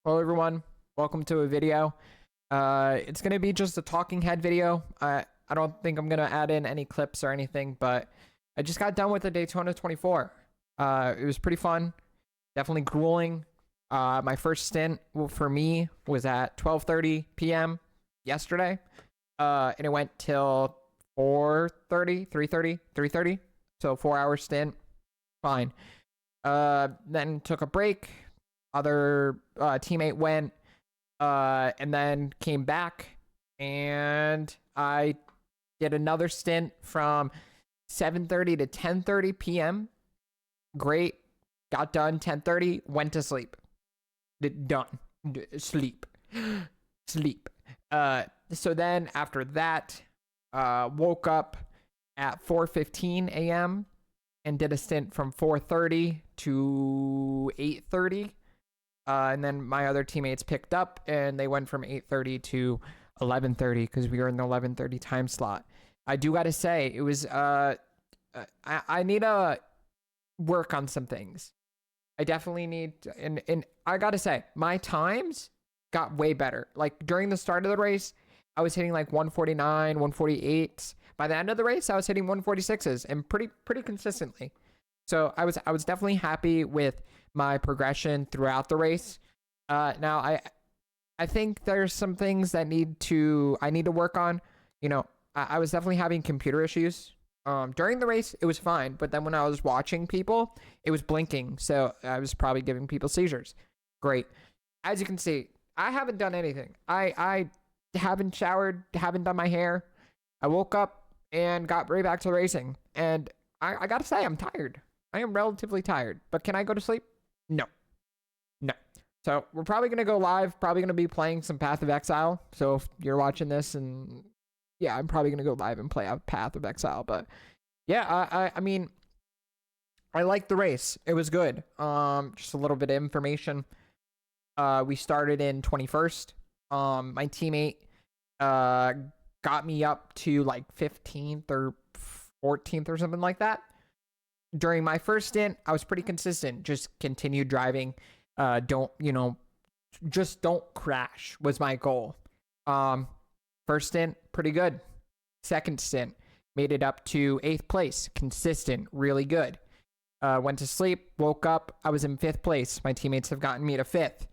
Hello everyone, welcome to a video. It's gonna be just a talking head video. I don't think I'm gonna add in any clips or anything, but I just got done with the Daytona 24. It was pretty fun, definitely grueling. My first stint for me was at 12:30 p.m. yesterday, and it went till 4:30, 3:30, 3:30. So 4 hour stint, fine. Then took a break. Other teammate went, and then came back, and I did another stint from 7:30 to 10:30 p.m. Great. Got done 10:30, went to sleep. Done. Sleep. Sleep. So then after that, woke up at 4:15 a.m. and did a stint from 4:30 to 8:30. And then my other teammates picked up and they went from 8:30 to 11:30 because we were in the 11:30 time slot. I do got to say, it was, I need to work on some things. I definitely need, and I got to say, my times got way better. Like during the start of the race, I was hitting like 149, 148. By the end of the race, I was hitting 146s and pretty consistently. So I was definitely happy with my progression throughout the race. Now I think there's some things that I need to work on. You know, I was definitely having computer issues. During the race, it was fine, but then when I was watching people, it was blinking. So I was probably giving people seizures. Great. As you can see, I haven't done anything. I haven't showered, haven't done my hair. I woke up and got right back to racing. And I gotta say, I'm tired. I am relatively tired. But can I go to sleep? No. So we're probably going to go live, probably going to be playing some Path of Exile. So if you're watching this, and yeah, I'm probably going to go live and play out Path of Exile. But yeah, I mean, I liked the race. It was good. Just a little bit of information. We started in 21st. My teammate got me up to like 15th or 14th or something like that. During my first stint, I was pretty consistent. Just continued driving. Just don't crash was my goal. First stint, pretty good. Second stint, made it up to 8th place. Consistent, really good. Went to sleep, woke up, I was in 5th place. My teammates have gotten me to 5th.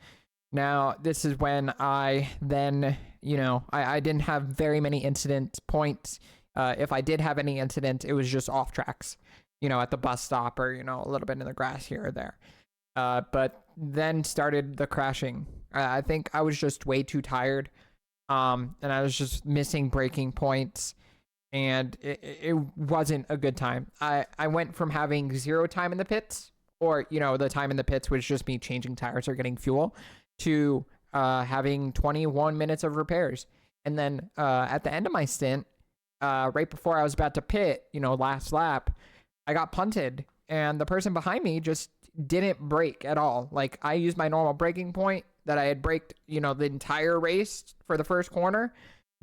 Now, this is when I then, I didn't have very many incident points. If I did have any incident, it was just off tracks. At the bus stop or, a little bit in the grass here or there. But then started the crashing. I think I was just way too tired. And I was just missing braking points. And it wasn't a good time. I went from having 0 time in the pits, or, the time in the pits was just me changing tires or getting fuel, to having 21 minutes of repairs. And then at the end of my stint, right before I was about to pit, last lap, I got punted, and the person behind me just didn't brake at all. Like, I used my normal braking point that I had braked, the entire race for the first corner.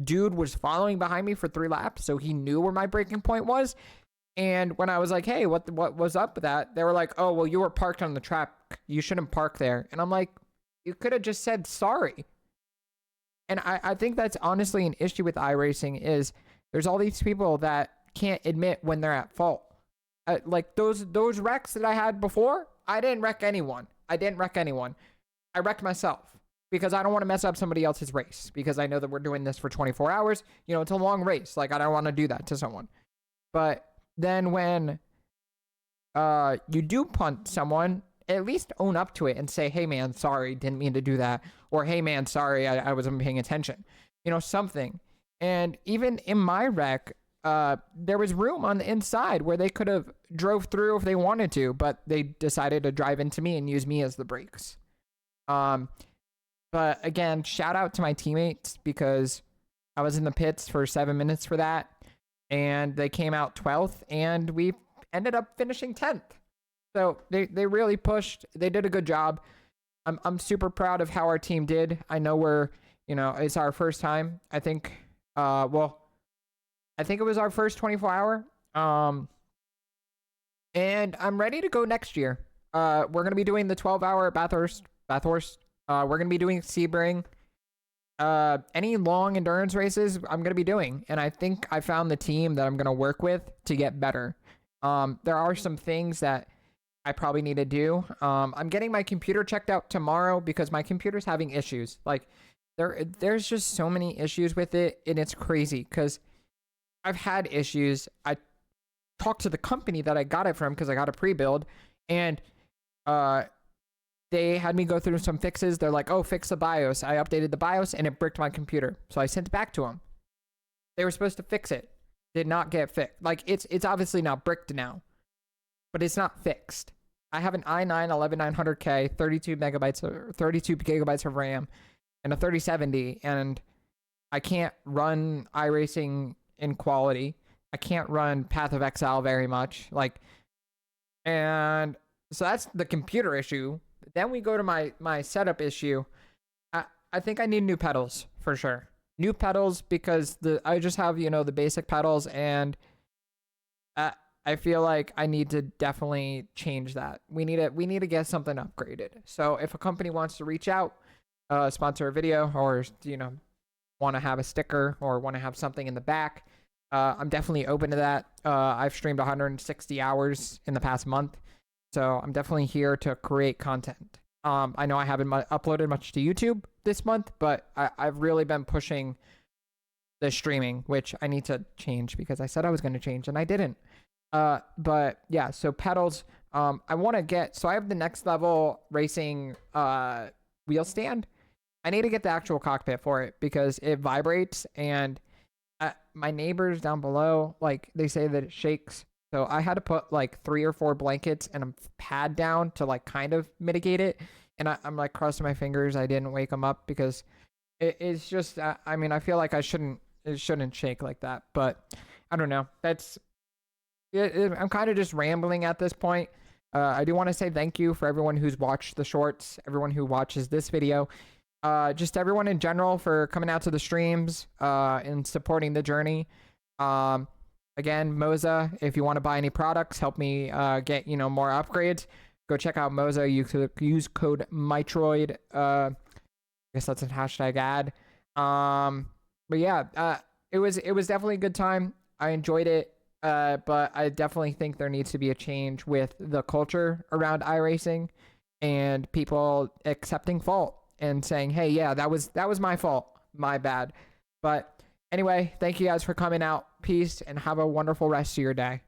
Dude was following behind me for 3 laps, so he knew where my braking point was. And when I was like, hey, what was up with that? They were like, oh, well, you were parked on the track. You shouldn't park there. And I'm like, you could have just said sorry. And I think that's honestly an issue with iRacing, is there's all these people that can't admit when they're at fault. Like those wrecks that I had before, I didn't wreck anyone. I wrecked myself because I don't want to mess up somebody else's race, because I know that we're doing this for 24 hours. It's a long race. Like, I don't want to do that to someone. But then when you do punt someone, at least own up to it and say, hey man, sorry, didn't mean to do that. Or, hey man, sorry, I wasn't paying attention. Something. And even in my wreck, there was room on the inside where they could have drove through if they wanted to, but they decided to drive into me and use me as the brakes. But again, shout out to my teammates, because I was in the pits for 7 minutes for that, and they came out 12th, and we ended up finishing 10th. So they really pushed. They did a good job. I'm super proud of how our team did. I know it's our first time. I think, I think it was our first 24 hour. And I'm ready to go next year. We're going to be doing the 12-hour Bathurst We're gonna be doing Sebring. Any long endurance races I'm gonna be doing, and I think I found the team that I'm gonna work with to get better. There are some things that I probably need to do. I'm getting my computer checked out tomorrow because my computer's having issues. Like there's just so many issues with it, and it's crazy because I've had issues. I talked to the company that I got it from because I got a pre-build, and they had me go through some fixes. They're like, oh, fix the BIOS. I updated the BIOS and it bricked my computer. So I sent it back to them. They were supposed to fix it. Did not get fixed. Like it's obviously not bricked now, but it's not fixed. I have an i9 11900K, 32 gigabytes of RAM, and a 3070, and I can't run iRacing in quality. I can't run Path of Exile very much. And so that's the computer issue. Then we go to my setup issue. I think I need new pedals for sure. New pedals because I just have, the basic pedals, and I feel like I need to definitely change that. We need to get something upgraded. So if a company wants to reach out, sponsor a video, or want to have a sticker or want to have something in the back, I'm definitely open to that. I've streamed 160 hours in the past month. So I'm definitely here to create content. I know I haven't uploaded much to YouTube this month, but I've really been pushing the streaming, which I need to change because I said I was going to change and I didn't. But yeah, so pedals. I want to get, so I have the next level racing wheel stand. I need to get the actual cockpit for it because it vibrates, and my neighbors down below, like, they say that it shakes. So I had to put like 3 or 4 blankets and a pad down to like kind of mitigate it. And I'm like crossing my fingers I didn't wake them up because it's just, I mean, I feel like it shouldn't shake like that. But I don't know. I'm kind of just rambling at this point. I do want to say thank you for everyone who's watched the shorts, everyone who watches this video. Just everyone in general for coming out to the streams and supporting the journey. Again, Moza, if you want to buy any products, help me get, more upgrades, go check out Moza. You could use code Mitroid. I guess that's a hashtag ad. But yeah, it was definitely a good time. I enjoyed it. But I definitely think there needs to be a change with the culture around iRacing and people accepting fault and saying, hey, yeah, that was my fault. My bad. But anyway, thank you guys for coming out. Peace, and have a wonderful rest of your day.